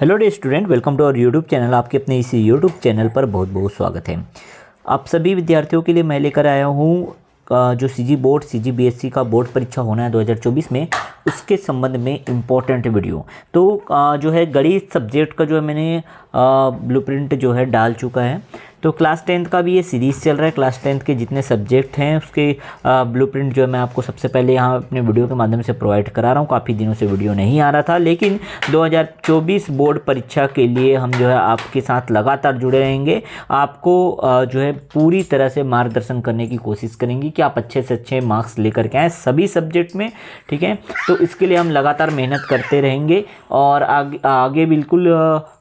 Hello dear student, welcome to our YouTube channel. आपके अपने इस यूट्यूब चैनल पर बहुत बहुत स्वागत है। आप सभी विद्यार्थियों के लिए मैं लेकर आया हूँ जो सीजीबीएसई का बोर्ड परीक्षा होना है 2024 में, उसके संबंध में इम्पोर्टेंट वीडियो। तो जो है गणित सब्जेक्ट का जो है मैंने ब्लूप्रिंट जो है डाल चुका है। तो क्लास 10th का भी ये सीरीज़ चल रहा है। क्लास 10th के जितने सब्जेक्ट हैं उसके ब्लूप्रिंट जो है मैं आपको सबसे पहले यहाँ अपने वीडियो के माध्यम से प्रोवाइड करा रहा हूँ। काफ़ी दिनों से वीडियो नहीं आ रहा था, लेकिन 2024 बोर्ड परीक्षा के लिए हम जो है आपके साथ लगातार जुड़े रहेंगे। आपको जो है पूरी तरह से मार्गदर्शन करने की कोशिश करेंगे कि आप अच्छे से अच्छे मार्क्स लेकर के आएँ सभी सब्जेक्ट में, ठीक है। तो इसके लिए हम लगातार मेहनत करते रहेंगे और आगे बिल्कुल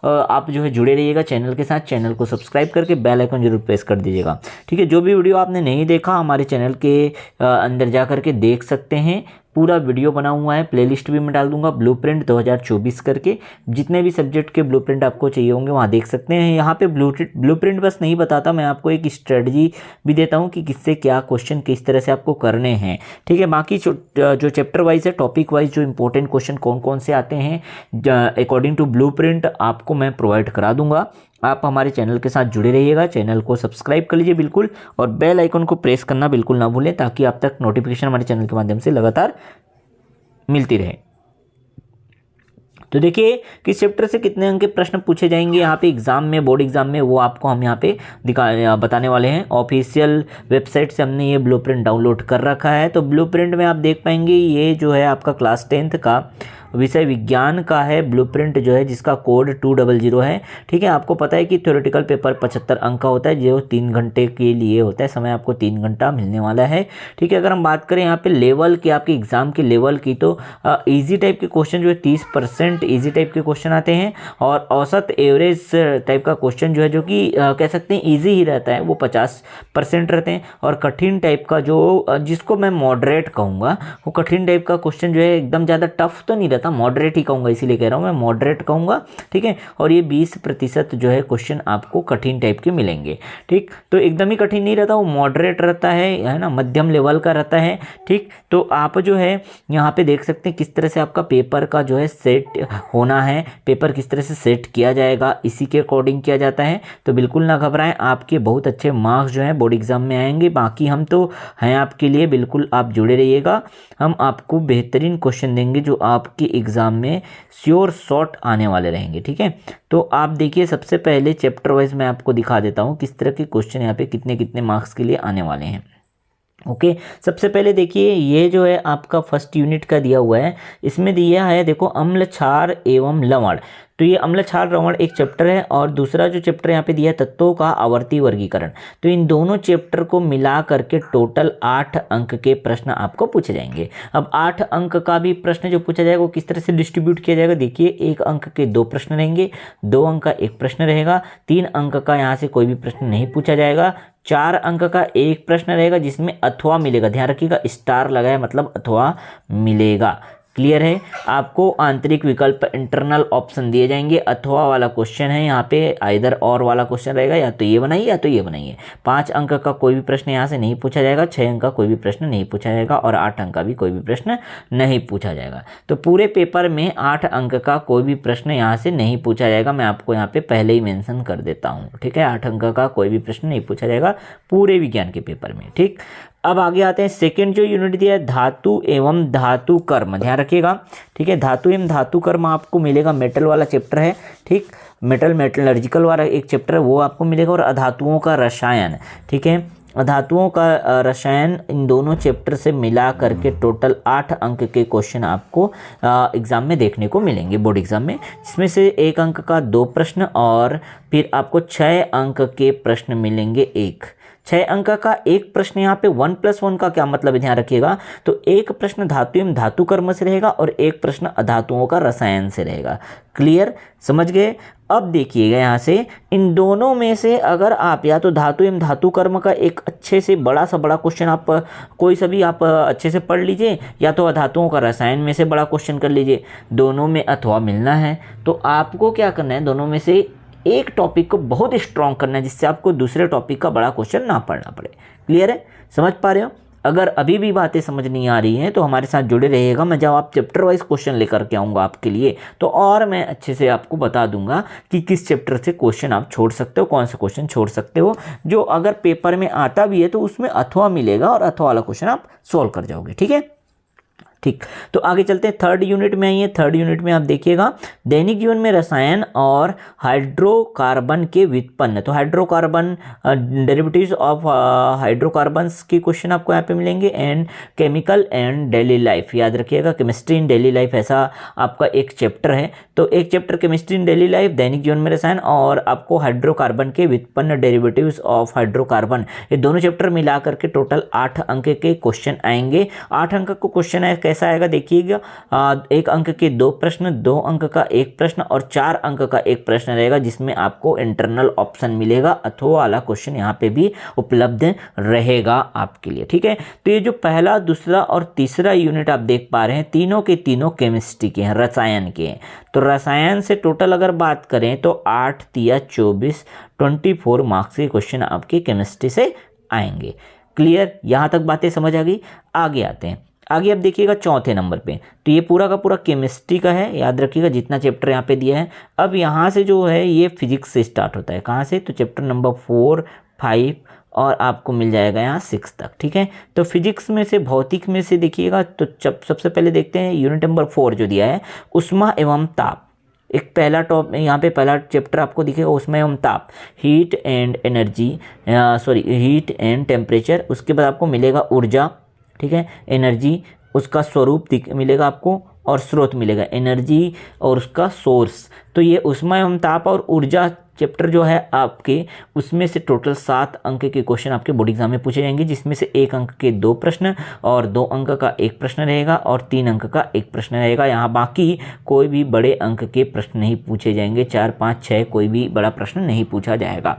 आप जो है जुड़े रहिएगा चैनल के साथ। चैनल को सब्सक्राइब करके बेल आइकन जरूर प्रेस कर दीजिएगा, ठीक है। जो भी वीडियो आपने नहीं देखा हमारे चैनल के अंदर जा करके देख सकते हैं। पूरा वीडियो बना हुआ है, प्लेलिस्ट भी मैं डाल दूंगा ब्लूप्रिंट 2024 करके। जितने भी सब्जेक्ट के ब्लूप्रिंट आपको चाहिए होंगे वहाँ देख सकते हैं। यहाँ पे ब्लूप्रिंट बस नहीं बताता, मैं आपको एक स्ट्रेटजी भी देता हूँ कि किससे क्या क्वेश्चन किस तरह से आपको करने हैं, ठीक है। बाकी जो चैप्टर वाइज है, टॉपिक वाइज जो इंपॉर्टेंट क्वेश्चन कौन कौन से आते हैं अकॉर्डिंग टू ब्लूप्रिंट आपको मैं प्रोवाइड करा दूंगा। आप हमारे चैनल के साथ जुड़े रहिएगा, चैनल को सब्सक्राइब कर लीजिए बिल्कुल, और बेल आइकन को प्रेस करना बिल्कुल ना भूलें, ताकि आप तक नोटिफिकेशन हमारे चैनल के माध्यम से लगातार मिलती रहे। तो देखिए किस चैप्टर से कितने अंक के प्रश्न पूछे जाएंगे यहाँ पे एग्जाम में, बोर्ड एग्जाम में, वो आपको हम यहाँ पे बताने वाले हैं। ऑफिशियल वेबसाइट से हमने ये ब्लूप्रिंट डाउनलोड कर रखा है। तो ब्लूप्रिंट में आप देख पाएंगे ये जो है आपका क्लास 10th का विषय विज्ञान का है ब्लूप्रिंट जो है, जिसका कोड 200 है, ठीक है। आपको पता है कि थ्योरेटिकल पेपर 75 अंक का होता है, जो 3 घंटे के लिए होता है। समय आपको 3 घंटा मिलने वाला है, ठीक है। अगर हम बात करें यहाँ पे लेवल की, आपके एग्जाम के लेवल की, तो इजी टाइप के क्वेश्चन जो है 30% इजी टाइप के क्वेश्चन आते हैं, और औसत एवरेज टाइप का क्वेश्चन जो है, जो कि कह सकते हैं ईजी ही रहता है, वो 50% रहते हैं। और कठिन टाइप का जो जिसको मैं मॉडरेट कहूँगा, वो कठिन टाइप का क्वेश्चन जो है एकदम ज़्यादा टफ तो नहीं रहता, मॉडरेट ही कहूँगा, इसीलिए कह रहा हूँ मैं मॉडरेट कहूँगा, ठीक है। और ये 20% जो है क्वेश्चन आपको कठिन टाइप के मिलेंगे, ठीक। तो एकदम ही कठिन नहीं रहता, वो मॉडरेट रहता है ना, मध्यम लेवल का रहता है, ठीक। तो आप जो है यहाँ पे देख सकते हैं किस तरह से आपका पेपर का जो है सेट होना है, पेपर किस तरह से सेट किया जाएगा, इसी के अकॉर्डिंग किया जाता है। तो बिल्कुल ना घबराएं, आपके बहुत अच्छे मार्क्स जो है बोर्ड एग्जाम में आएंगे। बाकी हम तो हैं आपके लिए, बिल्कुल आप जुड़े रहिएगा। हम आपको बेहतरीन क्वेश्चन देंगे जो आपके एग्जाम में श्योर शॉट आने वाले रहेंगे, ठीक है। तो आप देखिए सबसे पहले चैप्टर वाइज मैं आपको दिखा देता हूँ किस तरह के क्वेश्चन यहाँ पे कितने कितने मार्क्स के लिए आने वाले हैं। ओके सबसे पहले देखिए ये जो है आपका फर्स्ट यूनिट का दिया हुआ है, इसमें दिया है देखो अम्ल क्षार एवं लवण। तो ये अम्ल क्षार लवण एक चैप्टर है, और दूसरा जो चैप्टर यहाँ पे दिया है तत्वों का आवर्ती वर्गीकरण। तो इन दोनों चैप्टर को मिला करके टोटल 8 अंक के प्रश्न आपको पूछे जाएंगे। अब 8 अंक का भी प्रश्न जो पूछा जाएगा वो किस तरह से डिस्ट्रीब्यूट किया जाएगा, देखिए 1 अंक के 2 प्रश्न रहेंगे, 2 अंक का 1 प्रश्न रहेगा, 3 अंक का यहाँ से कोई भी प्रश्न नहीं पूछा जाएगा, 4 अंक का 1 प्रश्न रहेगा जिसमें अथवा मिलेगा। ध्यान रखिएगा स्टार लगाया मतलब अथवा मिलेगा। क्लियर है। आपको आंतरिक विकल्प इंटरनल ऑप्शन दिए जाएंगे। अथवा वाला क्वेश्चन है यहाँ पे, आइदर और वाला क्वेश्चन रहेगा, या तो ये बनाइए या तो ये बनाइए। 5 अंक का कोई भी प्रश्न यहाँ से नहीं पूछा जाएगा, 6 अंक का कोई भी प्रश्न नहीं पूछा जाएगा, और 8 अंक का भी कोई भी प्रश्न नहीं पूछा जाएगा। तो पूरे पेपर में 8 अंक का कोई भी प्रश्न यहाँ से नहीं पूछा जाएगा। मैं आपको यहाँ पे पहले ही मेंशन कर देता हूँ, ठीक है। 8 अंक का कोई भी प्रश्न नहीं पूछा जाएगा पूरे विज्ञान के पेपर में, ठीक। अब आगे आते हैं सेकेंड जो यूनिट दिया है धातु एवं धातु कर्म। ध्यान रखिएगा, ठीक है। धातु एवं धातु कर्म आपको मिलेगा, मेटल वाला चैप्टर है, ठीक। मेटलर्जिकल वाला एक चैप्टर है वो आपको मिलेगा, और अधातुओं का रसायन, ठीक है। अधातुओं का रसायन, इन दोनों चैप्टर से मिला करके टोटल 8 अंक के क्वेश्चन आपको एग्जाम में देखने को मिलेंगे बोर्ड एग्जाम में, जिसमें से 1 अंक का 2 प्रश्न, और फिर आपको 6 अंक के प्रश्न मिलेंगे 6 अंक का 1 प्रश्न। यहाँ पे 1+1 का क्या मतलब है ध्यान रखिएगा। तो 1 प्रश्न धातु एवं धातु कर्म से रहेगा, और 1 प्रश्न अधातुओं का रसायन से रहेगा। क्लियर, समझ गए। अब देखिएगा यहाँ से इन दोनों में से अगर आप या तो धातु एवं धातु कर्म का एक अच्छे से बड़ा सा बड़ा क्वेश्चन आप कोई सा भी आप अच्छे से पढ़ लीजिए, या तो अधातुओं का रसायन में से बड़ा क्वेश्चन कर लीजिए। दोनों में अथवा मिलना है, तो आपको क्या करना है, दोनों में से एक टॉपिक को बहुत स्ट्रॉन्ग करना है, जिससे आपको दूसरे टॉपिक का बड़ा क्वेश्चन ना पढ़ना पड़े। क्लियर है, समझ पा रहे हो। अगर अभी भी बातें समझ नहीं आ रही हैं तो हमारे साथ जुड़े रहिएगा। मैं जब आप चैप्टर वाइज क्वेश्चन लेकर के आऊँगा आपके लिए, तो और मैं अच्छे से आपको बता दूंगा कि किस चैप्टर से क्वेश्चन आप छोड़ सकते हो, कौन सा क्वेश्चन छोड़ सकते हो, जो अगर पेपर में आता भी है तो उसमें अथवा मिलेगा और अथवा वाला क्वेश्चन आप सोल्व कर जाओगे। ठीक है, ठीक। तो आगे चलते हैं, थर्ड यूनिट में आइए। थर्ड यूनिट में आप देखिएगा दैनिक जीवन में रसायन और हाइड्रोकार्बन के व्युत्पन्न। तो हाइड्रोकार्बन, डेरिवेटिव्स ऑफ हाइड्रोकार्बन्स के क्वेश्चन आपको यहाँ पे मिलेंगे, and chemical and daily life, याद रखिएगा केमिस्ट्री इन डेली लाइफ, ऐसा आपका एक चैप्टर है। तो एक chapter chemistry in daily life, दैनिक जीवन में रसायन, और आपको हाइड्रोकार्बन के व्युत्पन्न डेरिवेटिव्स ऑफ हाइड्रोकार्बन, ये दोनों चैप्टर मिला करके टोटल 8 अंक के क्वेश्चन आएंगे। 8 अंक का क्वेश्चन है, कैसा आएगा देखिएगा, 1 अंक के 2 प्रश्न, 2 अंक का 1 प्रश्न और 4 अंक का 1 प्रश्न रहेगा, जिसमें आपको इंटरनल ऑप्शन मिलेगा। अथवा वाला क्वेश्चन यहाँ पे भी उपलब्ध रहेगा आपके लिए। ठीक है, तो ये जो पहला, दूसरा और तीसरा यूनिट आप देख पा रहे हैं, तीनों के तीनों केमिस्ट्री के हैं, रसायन के हैं। तो रसायन से टोटल अगर बात करें तो 8 तिया 24, 24 मार्क्स के क्वेश्चन आपके केमिस्ट्री से आएंगे। क्लियर, यहाँ तक बातें समझ आ गई। आगे आते हैं, आगे आप देखिएगा चौथे नंबर पे, तो ये पूरा का पूरा केमिस्ट्री का है, याद रखिएगा जितना चैप्टर यहाँ पे दिया है। अब यहाँ से जो है ये फिजिक्स से स्टार्ट होता है, कहाँ से, तो चैप्टर नंबर 4, 5 और आपको मिल जाएगा यहाँ 6 तक। ठीक है, तो फिजिक्स में से, भौतिक में से देखिएगा, तो सबसे पहले देखते हैं यूनिट नंबर 4 जो दिया है, ऊष्मा एवं ताप। एक पहला टॉप यहाँ पे पहला चैप्टर आपको दिखेगा, ऊष्मा एवं ताप, heat and energy, heat and temperature. उसके बाद आपको मिलेगा ऊर्जा, ठीक है, एनर्जी, उसका स्वरूप मिलेगा आपको, और स्रोत मिलेगा, एनर्जी और उसका सोर्स। तो ये ऊष्मा एवं ताप और ऊर्जा चैप्टर जो है आपके, उसमें से टोटल 7 अंक के क्वेश्चन आपके बोर्ड एग्जाम में पूछे जाएंगे, जिसमें से 1 अंक के 2 प्रश्न और 2 अंक का 1 प्रश्न रहेगा और 3 अंक का 1 प्रश्न रहेगा। यहाँ बाकी कोई भी बड़े अंक के प्रश्न नहीं पूछे जाएंगे, 4, 5, 6 कोई भी बड़ा प्रश्न नहीं पूछा जाएगा।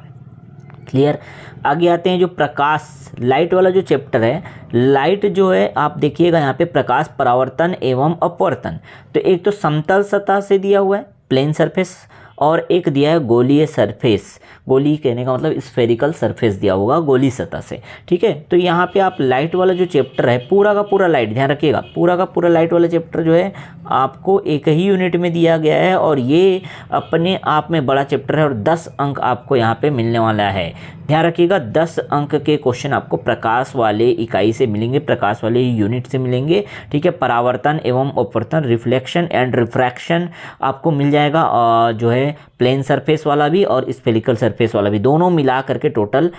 क्लियर, आगे आते हैं जो प्रकाश, लाइट वाला जो चैप्टर है, लाइट जो है आप देखिएगा यहाँ पे प्रकाश परावर्तन एवं अपवर्तन। तो एक तो समतल सतह से दिया हुआ है, प्लेन सरफेस, और एक दिया है गोलीय सरफेस, गोली कहने का मतलब स्फेरिकल सरफेस दिया होगा गोली सतह से। ठीक है, तो यहाँ पे आप लाइट वाला जो चैप्टर है, पूरा का पूरा लाइट, ध्यान रखिएगा पूरा का पूरा लाइट वाला चैप्टर जो है आपको एक ही यूनिट में दिया गया है, और ये अपने आप में बड़ा चैप्टर है, और 10 अंक आपको यहाँ पे मिलने वाला है। ध्यान रखिएगा 10 अंक के क्वेश्चन आपको प्रकाश वाले इकाई से मिलेंगे, प्रकाश वाले यूनिट से मिलेंगे। ठीक है, परावर्तन एवं अपवर्तन, रिफ्लेक्शन एंड रिफ्रैक्शन आपको मिल जाएगा, और जो है प्लेन सरफेस वाला भी और स्फेरिकल सरफेस वाला भी, दोनों मिला करके टोटल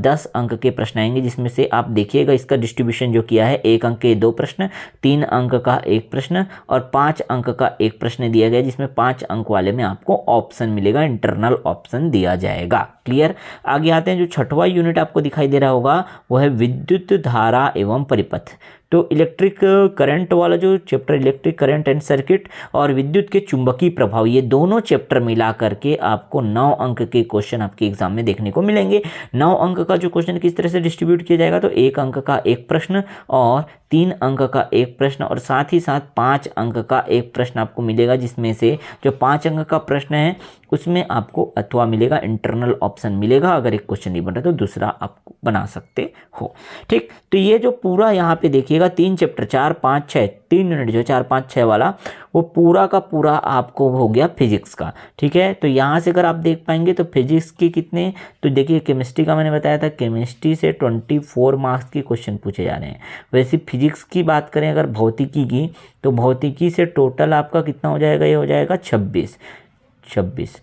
10 अंक के प्रश्न आएंगे, जिसमें से आप देखिएगा इसका डिस्ट्रीब्यूशन जो किया है, 1 अंक के 2 प्रश्न, 3 अंक का 1 प्रश्न और 5 अंक का 1 प्रश्न दिया गया, जिसमें 5 अंक वाले में आपको ऑप्शन मिलेगा, इंटरनल ऑप्शन दिया जाएगा। क्लियर, आगे आते हैं, जो छठवां यूनिट आपको दिखाई दे रहा होगा वो है विद्युत धारा एवं परिपथ। तो इलेक्ट्रिक करंट वाला जो chapter, electric current and circuit और विद्युत के चुंबकीय प्रभाव, ये दोनों चैप्टर मिला करके आपको 9 अंक के क्वेश्चन आपके एग्जाम में देखने को मिलेंगे। 9 अंक का जो क्वेश्चन किस तरह से डिस्ट्रीब्यूट किया जाएगा, तो 1 अंक का 1 प्रश्न और 3 अंक का 1 प्रश्न और साथ ही साथ 5 अंक का 1 प्रश्न आपको मिलेगा, जिसमें से जो 5 अंक का प्रश्न है उसमें आपको अथवा मिलेगा, इंटरनल ऑप्शन मिलेगा। अगर एक क्वेश्चन नहीं बन रहा तो दूसरा आप बना सकते हो। ठीक, तो ये जो पूरा यहाँ पे देखिएगा 3 चैप्टर, 4, 5, 6, 3 यूनिट जो 4, 5, 6 वाला, वो पूरा का पूरा आपको हो गया फिजिक्स का। ठीक है, तो यहाँ से अगर आप देख पाएंगे तो फिजिक्स के कितने, तो देखिए केमिस्ट्री का मैंने बताया था, केमिस्ट्री से 24 मार्क्स के क्वेश्चन पूछे जा रहे हैं। वैसे फिजिक्स की बात करें अगर भौतिकी की, तो भौतिकी से टोटल आपका कितना हो जाएगा, ये हो जाएगा 26।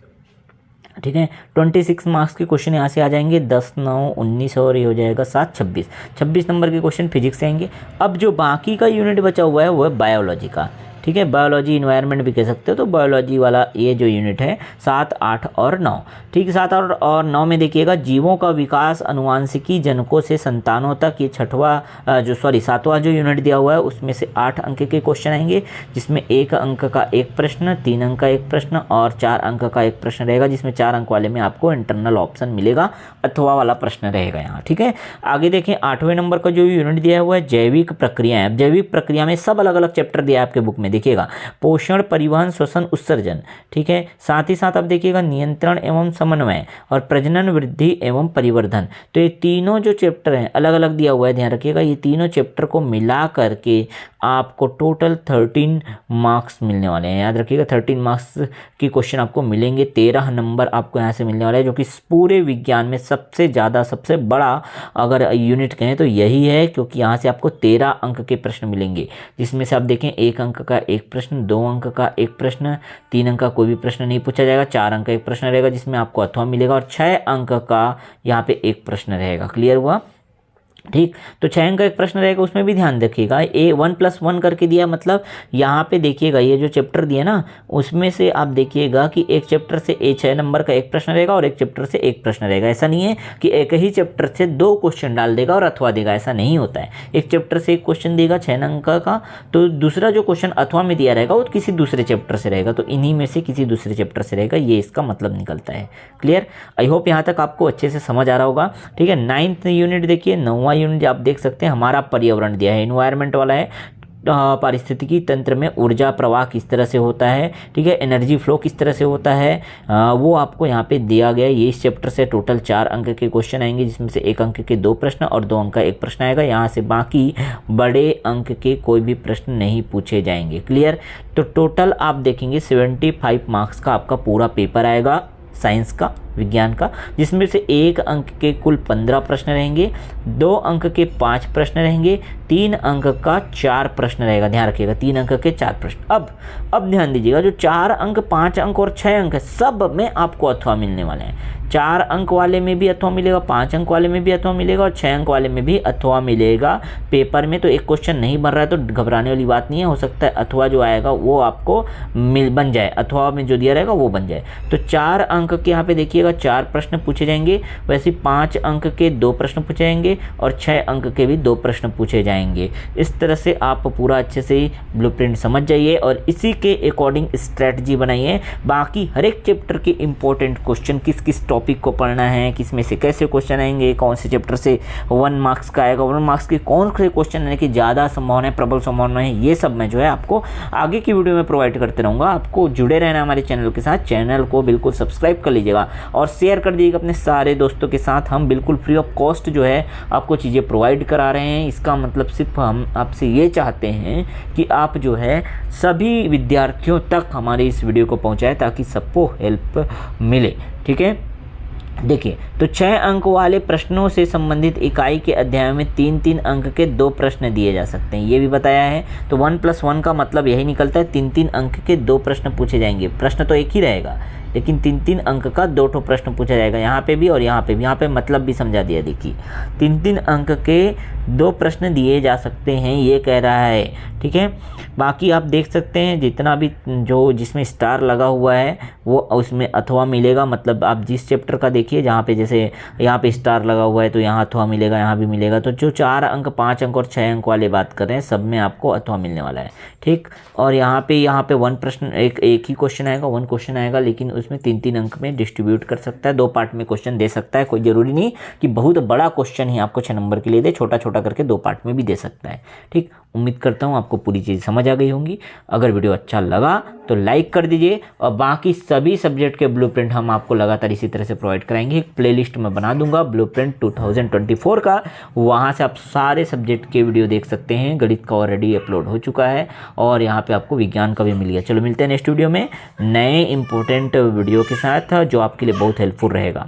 ठीक है, 26 मार्क्स के क्वेश्चन यहाँ से आ जाएंगे, 10, 9, 19 और ये हो जाएगा 7, 26 नंबर के क्वेश्चन फिजिक्स से आएंगे। अब जो बाकी का यूनिट बचा हुआ है वो है बायोलॉजी का। ठीक है, बायोलॉजी इन्वायरमेंट भी कह सकते हो, तो बायोलॉजी वाला ये जो यूनिट है 7, 8 और 9। ठीक है, 7 और 9 में देखिएगा जीवों का विकास, अनुवांशिकी, जनकों से संतानों तक, ये सातवां जो यूनिट दिया हुआ है उसमें से 8 अंक के क्वेश्चन आएंगे, जिसमें 1 अंक का 1 प्रश्न, 3 अंक का 1 प्रश्न और 4 अंक का 1 प्रश्न रहेगा, जिसमें 4 अंक वाले में आपको इंटरनल ऑप्शन मिलेगा, अथवा वाला प्रश्न रहेगा यहाँ। ठीक है, आगे देखें 8वें नंबर का जो यूनिट दिया हुआ है जैविक प्रक्रियाएं। अब जैविक प्रक्रिया में सब अलग अलग चैप्टर दिया है आपके बुक में, देखिएगा पोषण, परिवहन, श्वसन, उत्सर्जन, ठीक है। साथ ही साथ आप देखिएगा नियंत्रण एवं समन्वय और प्रजनन, वृद्धि एवं परिवर्धन। तो ये तीनों जो चैप्टर हैं अलग अलग दिया हुआ है, ध्यान रखिएगा। ये तीनों चैप्टर को मिला करके आपको टोटल 13 मार्क्स मिलने वाले हैं। याद रखिएगा 13 मार्क्स के क्वेश्चन आपको मिलेंगे। 13 नंबर आपको यहाँ से मिलने वाला है, जो कि पूरे विज्ञान में सबसे ज़्यादा सबसे बड़ा अगर यूनिट कहें तो यही है, क्योंकि यहाँ से आपको 13 अंक के प्रश्न मिलेंगे, जिसमें से आप देखें 1 अंक का एक प्रश्न, 2 अंक का एक प्रश्न, 3 अंक का कोई भी प्रश्न नहीं पूछा जाएगा, 4 अंक का एक प्रश्न रहेगा जिसमें आपको अथवा मिलेगा, और 6 अंक का यहाँ पे एक प्रश्न रहेगा। क्लियर हुआ? ठीक, तो 6 अंक का एक प्रश्न रहेगा, उसमें भी ध्यान रखिएगा। 1+1 करके दिया, मतलब यहाँ पे देखिएगा ये जो चैप्टर दिया ना, उसमें से आप देखिएगा कि एक चैप्टर से 6 नंबर का एक प्रश्न रहेगा और एक चैप्टर से एक प्रश्न रहेगा। ऐसा नहीं है कि एक ही चैप्टर से 2 क्वेश्चन डाल देगा और अथवा देगा, ऐसा नहीं होता है। एक चैप्टर से एक क्वेश्चन देगा 6 अंक का, तो दूसरा जो क्वेश्चन अथवा में दिया रहेगा वो किसी दूसरे चैप्टर से रहेगा, तो इन्हीं में से किसी दूसरे चैप्टर से रहेगा, ये इसका मतलब निकलता है। क्लियर? आई होप यहाँ तक आपको अच्छे से समझ आ रहा होगा। ठीक है, 9th यूनिट देखिए, 9वां यूनिट आप देख सकते हैं, हमारा पर्यावरण दिया है, एनवायरनमेंट वाला है। पारिस्थितिकी तंत्र में ऊर्जा प्रवाह किस तरह से होता है, ठीक है, एनर्जी फ्लो किस तरह से होता है, वो आपको यहाँ पे दिया गया है। ये इस चैप्टर से टोटल 4 अंक के क्वेश्चन आएंगे, जिसमें से 1 अंक के 2 प्रश्न और 2 अंक का एक प्रश्न आएगा। यहाँ से बाकी बड़े अंक के कोई भी प्रश्न नहीं पूछे जाएंगे। क्लियर? तो टोटल आप देखेंगे 75 मार्क्स का आपका पूरा पेपर आएगा साइंस का, विज्ञान का, जिसमें से 1 अंक के कुल 15 प्रश्न रहेंगे, 2 अंक के 5 प्रश्न रहेंगे, 3 अंक का 4 प्रश्न रहेगा। ध्यान रखिएगा 3 अंक के 4 प्रश्न। अब ध्यान दीजिएगा, जो 4 अंक, 5 अंक और 6 अंक है, सब में आपको अथवा मिलने वाले हैं। 4 अंक वाले में भी अथवा मिलेगा, 5 अंक वाले में भी अथवा मिलेगा और 6 अंक वाले में भी अथवा मिलेगा। पेपर में तो एक क्वेश्चन नहीं बन रहा है तो घबराने वाली बात नहीं है, हो सकता है अथवा जो आएगा वो आपको बन जाए, अथवा में जो दिया रहेगा वो बन जाए। तो 4 अंक के यहाँ पे देखिएगा 4 प्रश्न पूछे जाएंगे, वैसे 5 अंक के 2 प्रश्न पूछे जाएंगे और 6 अंक के भी 2 प्रश्न पूछे जाएंगे। इस तरह से आप पूरा अच्छे से ब्लूप्रिंट समझ जाइए और इसी के अकॉर्डिंग स्ट्रैटेजी बनाइए। बाकी हर एक चैप्टर के इंपॉर्टेंट क्वेश्चन, किस किस टॉपिक को पढ़ना है, किस में से कैसे क्वेश्चन आएंगे, कौन से चैप्टर से 1 मार्क्स का आएगा, 1 मार्क्स के कौन से क्वेश्चन आने की ज़्यादा संभावना है, प्रबल संभावना है, ये सब मैं जो है आपको आगे की वीडियो में प्रोवाइड करते रहूँगा। आपको जुड़े रहना हमारे चैनल के साथ, चैनल को बिल्कुल सब्सक्राइब कर लीजिएगा और शेयर कर दीजिएगा अपने सारे दोस्तों के साथ। हम बिल्कुल फ्री ऑफ कॉस्ट जो है आपको चीज़ें प्रोवाइड करा रहे हैं। इसका मतलब सिर्फ हम आपसे ये चाहते हैं कि आप जो है सभी विद्यार्थियों तक हमारे इस वीडियो को पहुंचाएं ताकि सबको हेल्प मिले। ठीक है, देखिए, तो 6 अंक वाले प्रश्नों से संबंधित इकाई के अध्याय में 3-3 अंक के 2 प्रश्न दिए जा सकते हैं, ये भी बताया है। तो 1+1 का मतलब यही निकलता है, 3-3 अंक के 2 प्रश्न पूछे जाएंगे। प्रश्न तो एक ही रहेगा लेकिन 3-3 अंक का 2 प्रश्न पूछा जाएगा, यहाँ पे भी और यहाँ पे भी। यहाँ पे मतलब भी समझा दिया, देखिए 3-3 अंक के 2 प्रश्न दिए जा सकते हैं, ये कह रहा है। ठीक है, बाकी आप देख सकते हैं जितना भी जो जिसमें स्टार लगा हुआ है वो उसमें अथवा मिलेगा। मतलब आप जिस चैप्टर का देखिए जहाँ पे जैसे यहाँ पे स्टार लगा हुआ है तो यहाँ अथवा मिलेगा, यहाँ भी मिलेगा। तो जो 4 अंक, 5 अंक और 6 अंक वाले बात कर रहे हैं, सब में आपको अथवा मिलने वाला है। ठीक, और यहाँ पे 1 प्रश्न, एक ही क्वेश्चन आएगा, 1 क्वेश्चन आएगा, लेकिन उसमें 3-3 अंक में डिस्ट्रीब्यूट कर सकता है, 2 पार्ट में क्वेश्चन दे सकता है। कोई ज़रूरी नहीं कि बहुत बड़ा क्वेश्चन ही आपको 6 नंबर के लिए दे, छोटा छोटा करके 2 पार्ट में भी दे सकता है। ठीक, उम्मीद करता हूँ आपको पूरी चीज़ समझ आ गई होंगी। अगर वीडियो अच्छा लगा तो लाइक कर दीजिए और बाकी सभी सब्जेक्ट के ब्लूप्रिंट हम आपको लगातार इसी तरह से प्रोवाइड कराएंगे। एक प्लेलिस्ट में बना दूंगा ब्लूप्रिंट 2024 का, वहाँ से आप सारे सब्जेक्ट के वीडियो देख सकते हैं। गणित का ऑलरेडी अपलोड हो चुका है और यहाँ पे आपको विज्ञान का भी मिल गया। चलो मिलते हैं नेक्स्ट वीडियो में नए इंपॉर्टेंट वीडियो के साथ जो आपके लिए बहुत हेल्पफुल रहेगा।